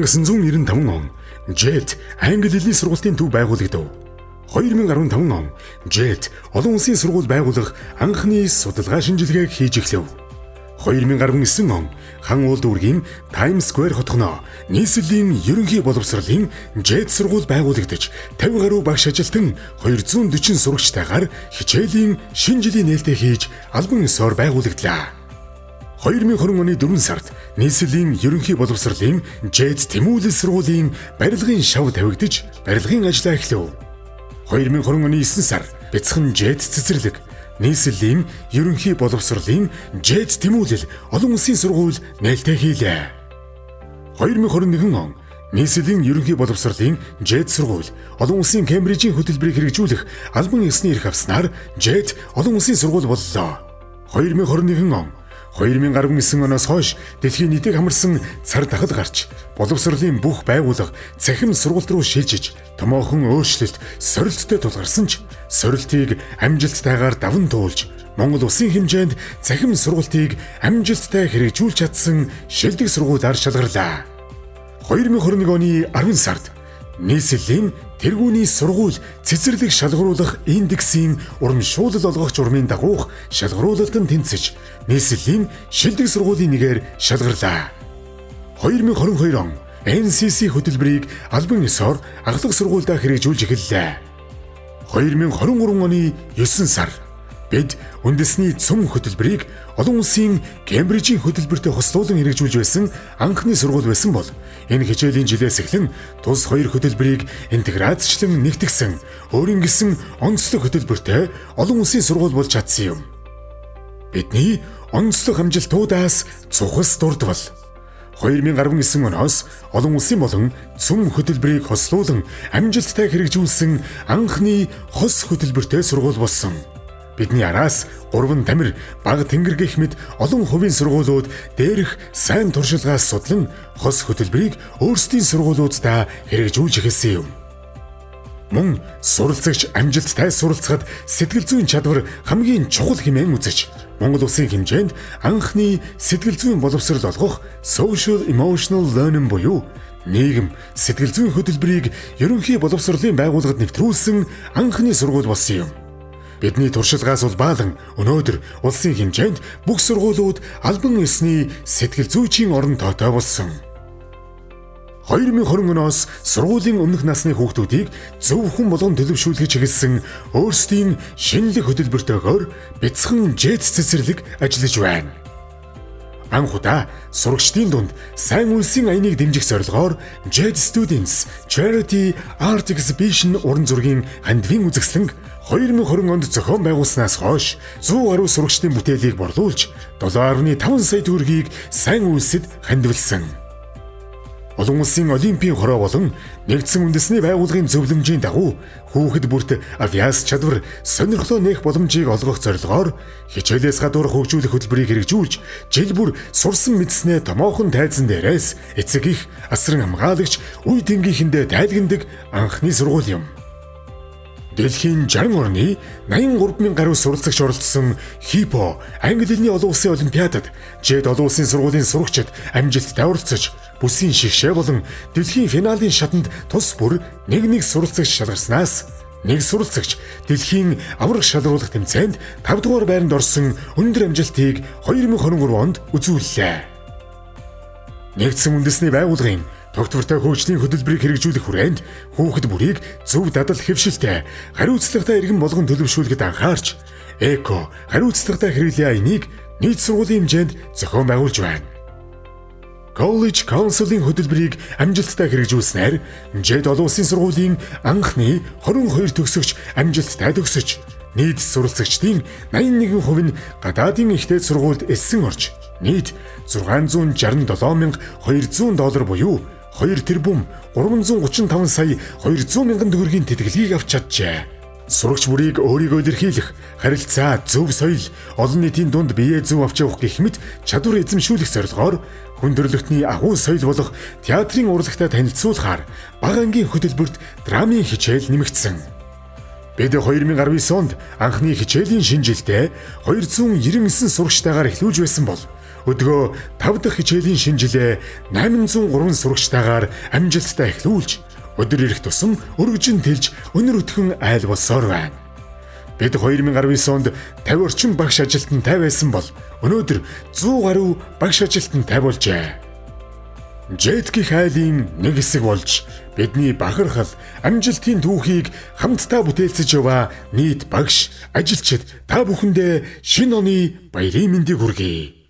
1995 он JET Англи хэлний сургуулийн төв байгуулагдав. 2015 он JET олон улсын сургууль байгуулах анхны судалгаа шинжилгээг хийж эхлэв. 2019 он хан уул дүүргийн Times Square хотгоноо нийслэлийн ерөнхий боловсролын JET сургууль байгуулагдаж 50 гаруй багш ажилтан 240 сурагчтайгаар хичээлийн шинэ жилийн нээлтээ хийж албан ёсоор байгуулагдлаа. 2020 оны 4 сард нийслэлийн ерөнхий боловсролын JET тэмүүлэл сургуулийн барилгын шав тавигдаж барилгын ажлаа эхлэв. 2020 оны 9 сар бяцхан JET цэцэрлэг нийслэлийн ерөнхий боловсролын JET тэмүүлэл олон улсын сургууль нээлттэй хийлээ. 2021 он нийслэлийн ерөнхий боловсролын JET сургууль олон улсын Кембрижийн хөтөлбөрийг хэрэгжүүлэх албан ёсны эрх авснаар JET олон улсын сургууль боллоо. 2021 он 2019 оноос хойш дэлхийн нийтийг хамарсан цар тахал гарч боловсролын бүх байгууллага цахим сургууль руу шилжиж томоохон өөрчлөлт сорилттой тулгарсан ч сорилтыг амжилттайгаар даван туулж Монгол улсын хэмжээнд цахим сургалтыг амжилттай хэрэгжүүлж чадсан шилдэг сургуулиар шалгарлаа. 2021 оны 10 сард нийслэлийн тэргүүний сургууль цэцэрлэг шалгаруулах индексийн урамшуулал олгогч урмын дагуух шалгаруулалтанд тэнцэж нийслэлийн шилдэг сургуулийн нэгээр шалгарлаа. 2022 он NCC хөтөлбөрийг албан ёсоор анхлаг сургуульдаа хэрэгжүүлж эхэллээ. 2023 оны 9 сар бид үндэсний цөм хөтөлбөрийг олон улсын Кембрижийн хөтөлбөртэй хослуулан хэрэгжүүлж байсан анхны сургууль байсан бол энэ хичээлийн жилээс эхлэн тус хоёр хөтөлбөрийг интеграцчлан нэгтгэсэн өөрийн гэсэн онцлог хөтөлбөртэй олон улсын сургууль болж чадсан юм. Бидний онцлог амжилтуудаас цухас дурдвал 2019 оноос олон улсын болон цөм хөтөлбөрийг хослуулан амжилттай хэрэгжүүлсэн анхны хос хөтөлбөртэй сургууль болсон. Бидний араас 3 тамир бага тэнгэр гэх мэт олон хувийн сургуулиуд дээрх сайн туршилгаас судлан хос хөтөлбөрийг өөрсдийн сургуулиудаа хэрэгжүүлж эхэлсэн юм. Мөн суралцагч амжилттай суралцахад сэтгэл зүйн чадвар хамгийн чухал хэмээн үзэж Монгол улсын хэмжээнд анхны сэтгэл зүйн боловсрол олгох Social Emotional Learning буюу нийгэм сэтгэл зүйн хөтөлбөрийг ерөнхий боловсролын байгууллагад нэвтрүүлсэн анхны сургууль болсон юм. Бидний туршилгаас улбаалан өнөөдөр улсын хэмжээнд бүх сургуулиуд албан ёсны сэтгэл зүйчийн орон тоотой болсон. 2020 оноос сургуулийн өмнөх насны хүүхдүүдийг зөвхөн болгон төлөвшүүлж эхэлсэн өөрсдийн шинэлэг хөтөлбөртөөгөөр бяцхан JET цэцэрлэг ажиллаж байна. Анхудаа сурагчдын дунд сайн үлсийн аяныг дэмжих зорилгоор JET Students Charity Art Exhibition уран зургийн хандивын үзэсгэлэнг 2020 онд зохион байгуулснаас хойш 100 гаруй сурагчдын бүтээлийг борлуулж 7.5 сая төгрөгийг сайн үлсэд хандивлсан. Олон улсын олимпийн хороо болон нэгдсэн үндэсний байгууллагын зөвлөмжийн дагуу хүүхэд бүрт авиас чадвар сонирхлоо нээх боломжийг олгох зорилгоор хичээлээс гадуур хөгжүүлэх хөтөлбөрийг хэрэгжүүлж жил бүр сурсан мэдснээ томоохон тайзан дээрээс эцэг их асран хамгаалагч үе тэнгийнхэндээ тайлгнадаг анхны сургууль юм. Дэлхийн 60 орны 83,000 гаруй суралцагч оролцсон HIPO Англи хэлний олон улсын олимпиадад JET олон улсын сургуулийн сурагчид амжилттай оролцож бүсийн шигшээ болон дэлхийн финалийн шатанд тус бүр нэг суралцагч шалгарснаас нэг суралцагч дэлхийн аврах шалгаруулах тэмцээнд 5 дугаар байранд орсон өндөр амжилтыг 2023 онд үзүүллээ. Нэгдсэн үндэсний байгууллагын тогтвортой хөгжлийн хөтөлбөрийг хэрэгжүүлэх хүрээнд хүүхэд бүрийг зөв дадал хэвшилтэй хариуцлагатай иргэн болгон төлөвшүүлэхэд анхаарч эко хариуцлагатай хэрэглээ аяныг нийт сургуулийн хэмжээнд зохион байгуулж байна. College Council-ийн хөтөлбөрийг амжилттай хэрэгжүүлснээр JET олон улсын сургуулийн анхны 22 төгсөгч амжилттай төгсөж нийт суралцагчдын 81% нь гадаадын ихтэй сургуульд элсэн орж нийт $667,200 буюу 2 тэрбум 335 сая 200 мянган төгрөгийн тэтгэлгийг авч чаджээ. Сурагч бүрийг өөрийгөө илэрхийлэх, харилцаа, зөв соёл, олон нийтийн дунд биеэ зөв авч явах гэх мэт чадвар эзэмшүүлэх зорилгоор хүн төрөлхтний агуу соёл болох театрын урлагтай танилцуулахаар бага ангийн хөтөлбөрт драмын хичээл нэмэгдсэн. Бид 2019 онд анхны хичээлийн шинэ жилдээ 299 сурагчтайгаар эхлүүлж байсан бол Өдгөө 5 дахь хичээлийн шинэ жилээ 803 сурагчтайгаар амжилттай эхлүүлж, өдөр ирэх тусам өргөжин тэлж өнөр өтгөн айл болсоор байна. Бид 2019 онд 50 орчим багш ажилтнтай байсан бол өнөөдөр 100 гаруй багш ажилтнтай болжээ. Jet гэх айлын нэг хэсэг болж бидний бахархал, амжилтын түүхийг хамтдаа бүтээлцэж яваа нийт багш, ажилчид та бүхэндээ шинэ оны баярын мэндийг хүргэе.